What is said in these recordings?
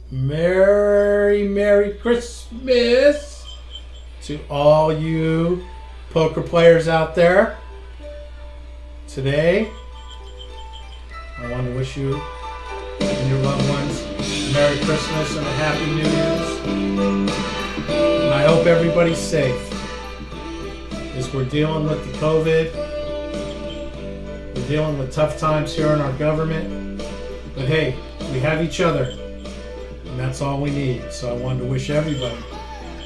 Merry Christmas to all you poker players out there. Today, I want to wish you and your loved ones Merry Christmas and a Happy New Year's. And I hope everybody's safe as we're dealing with the COVID. We're dealing with tough times here in our government. But hey, we have each other. And that's all we need. So I wanted to wish everybody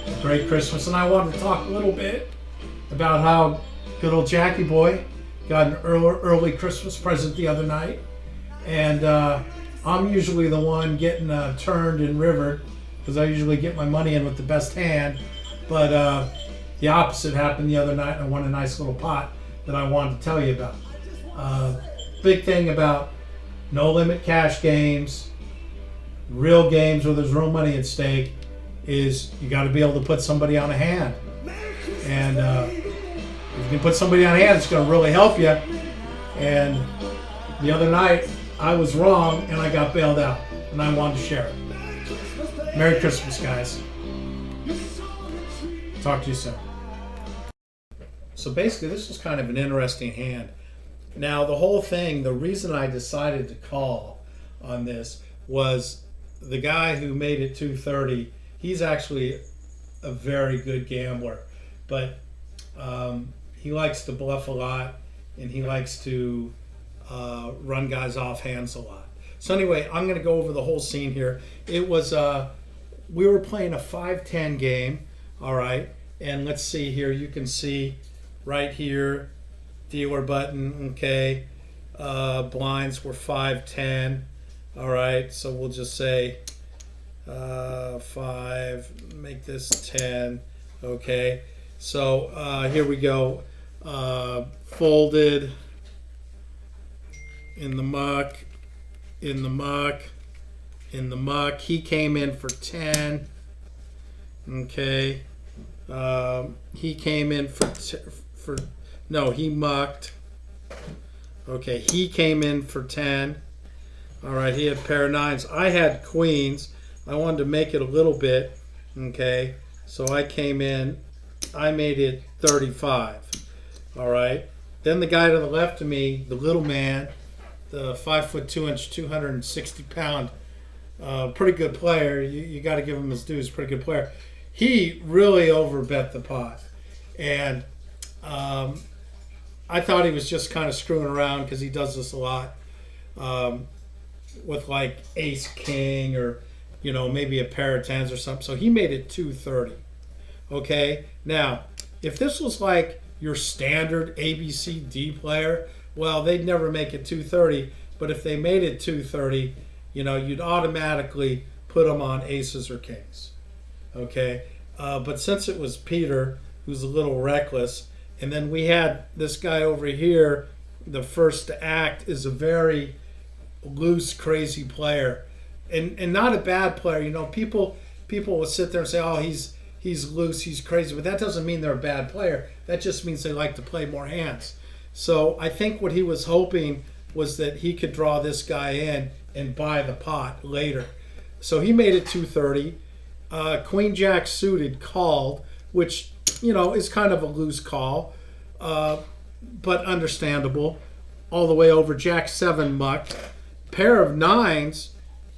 a great Christmas. And I wanted to talk a little bit about how good old Jackie boy got an early Christmas present the other night. And I'm usually the one getting turned and rivered because I usually get my money in with the best hand. But the opposite happened the other night, and I won a nice little pot that I wanted to tell you about. Big thing about no limit cash games, real games where there's real money at stake, is you got to be able to put somebody on a hand. And if you can put somebody on a hand, it's going to really help you. And the other night, I was wrong and I got bailed out, and I wanted to share it. Merry Christmas, guys. Talk to you soon. So basically, this was kind of an interesting hand. Now, the whole thing, the reason I decided to call on this was the guy who made it 230. He's actually a very good gambler, but he likes to bluff a lot, and he likes to run guys off hands a lot. So anyway, I'm going to go over the whole scene here. It was, we were playing a 5-10 game, all right, and let's see here. You can see right here, dealer button, okay. Blinds were 5-10, all right, so we'll just say 5, make this 10, okay. So here we go, folded, in the muck, in the muck, in the muck. He came in for 10. Okay. He came in for no, he mucked. Okay, he came in for 10. All right, he had a pair of 9s. I had queens. I wanted to make it a little bit. Okay, so I came in. I made it 35. All right. Then the guy to the left of me, the little man, the 5'2", 260-pound, pretty good player. You got to give him his due. He's a pretty good player. He really overbet the pot, and I thought he was just kind of screwing around because he does this a lot with like ace king or maybe a pair of 10s or something. So he made it 230. Okay, now if this was like your standard ABCD player, well, they'd never make it 230, but if they made it 230, you'd automatically put them on aces or kings, okay? But since it was Peter, who's a little reckless, and then we had this guy over here, the first to act, is a very loose, crazy player, and not a bad player. People will sit there and say, oh, he's loose, he's crazy, but that doesn't mean they're a bad player. That just means they like to play more hands. So I think what he was hoping was that he could draw this guy in and buy the pot later. So he made it 230. Queen Jack suited called, which is kind of a loose call, but understandable. All the way over. Jack 7 mucked. Pair of 9s.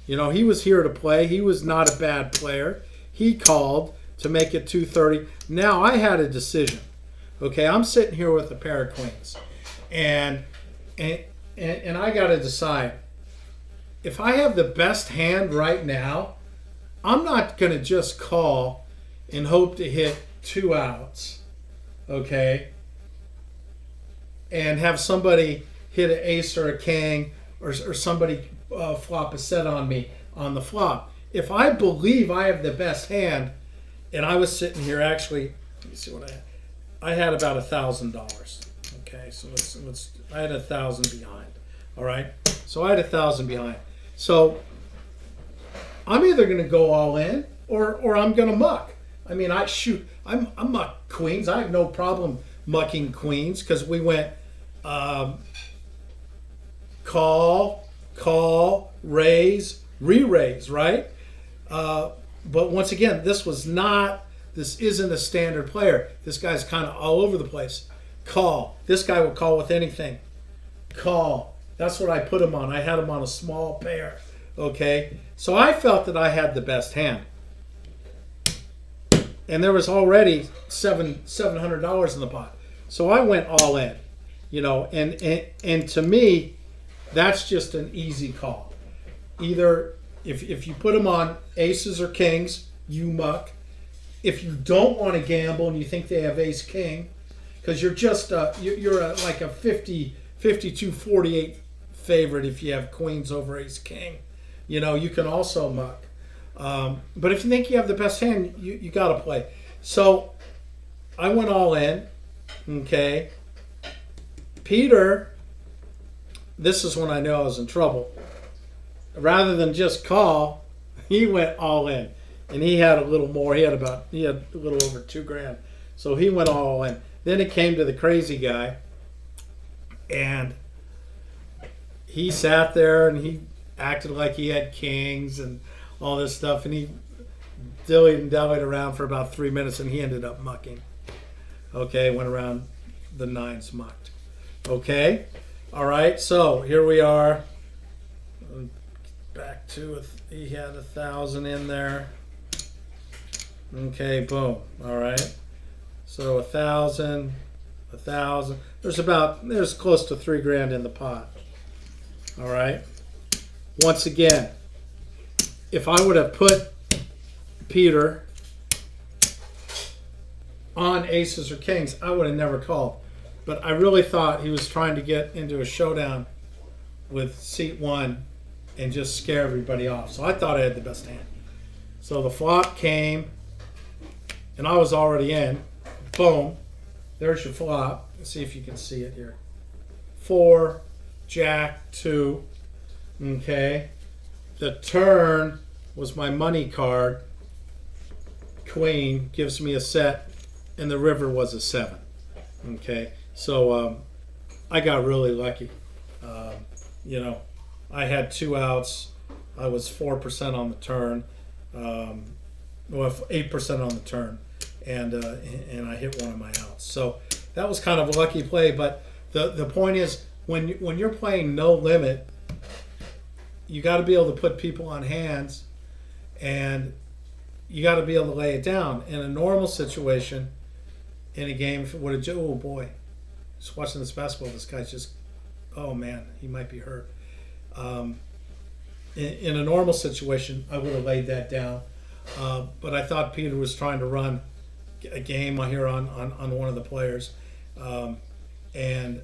He was here to play. He was not a bad player. He called to make it 230. Now I had a decision. Okay, I'm sitting here with a pair of queens, and I got to decide. If I have the best hand right now, I'm not going to just call and hope to hit 2 outs, okay, and have somebody hit an ace or a king or somebody flop a set on me on the flop. If I believe I have the best hand, and I was sitting here actually, let me see what I had. I had about $1,000. Okay, so let's. I had 1,000 behind. All right, so I had 1,000 behind. So I'm either going to go all in or I'm going to muck. I mean, I'm muck queens. I have no problem mucking queens because we went call, raise, re-raise, right? But once again, this isn't a standard player. This guy's kind of all over the place. Call. This guy will call with anything. Call. That's what I put him on. I had him on a small pair. Okay? So I felt that I had the best hand. And there was already $700 in the pot. So I went all in. And to me, that's just an easy call. Either if you put them on aces or kings, you muck. If you don't want to gamble and you think they have ace king, because you're just like a 52-48 favorite if you have queens over ace king, you can also muck. But if you think you have the best hand, you got to play. So I went all in. Okay. Peter, this is when I knew I was in trouble. Rather than just call, he went all in. And he had a little more. He had a little over $2,000. So he went all in. Then it came to the crazy guy. And he sat there and he acted like he had kings and all this stuff. And he dillied and dallied around for about 3 minutes and he ended up mucking. Okay, went around the nines mucked. Okay, all right, so here we are. Back to he had 1,000 in there. Okay, boom. All right, so 1,000. There's close to $3,000 in the pot. All right. Once again, if I would have put Peter on aces or kings, I would have never called. But I really thought he was trying to get into a showdown with seat one and just scare everybody off. So I thought I had the best hand. So the flop came, and I was already in. Boom. There's your flop. Let's see if you can see it here. 4, Jack, 2. Okay. The turn was my money card. Queen gives me a set, and the river was a 7. Okay. So I got really lucky. I had 2 outs. I was 4% on the turn. 8% on the turn. And I hit one of my outs. So that was kind of a lucky play. But the point is, when you're playing no limit, you got to be able to put people on hands, and you got to be able to lay it down. In a normal situation, in a game, oh boy, just watching this basketball, this guy's just, oh man, he might be hurt. In a normal situation, I would have laid that down. But I thought Peter was trying to run a game here on one of the players. And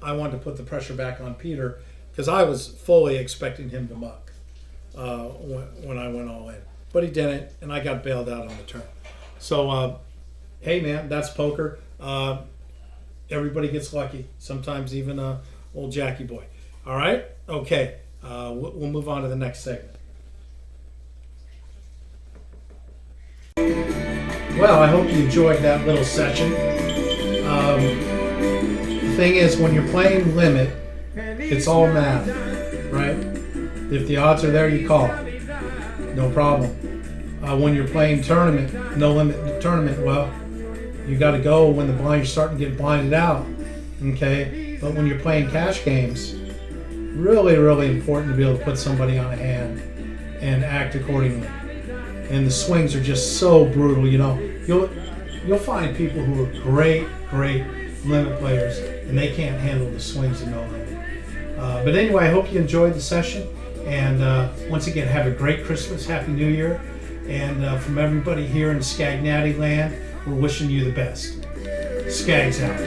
I wanted to put the pressure back on Peter because I was fully expecting him to muck when I went all in. But he didn't, and I got bailed out on the turn. So, hey man, that's poker. Everybody gets lucky. Sometimes even old Jackie boy. All right? Okay. We'll move on to the next segment. Well, I hope you enjoyed that little session. The thing is, when you're playing limit, it's all math, right? If the odds are there, you call. No problem. When you're playing tournament, no limit tournament, well, you got to go when the blind, you're starting to get blinded out, okay? But when you're playing cash games, really, really important to be able to put somebody on a hand and act accordingly. And the swings are just so brutal, You'll find people who are great limit players, and they can't handle the swings of no limit. But anyway, I hope you enjoyed the session. And once again, have a great Christmas, Happy New Year. And from everybody here in Scagnati land, we're wishing you the best. Scagz out.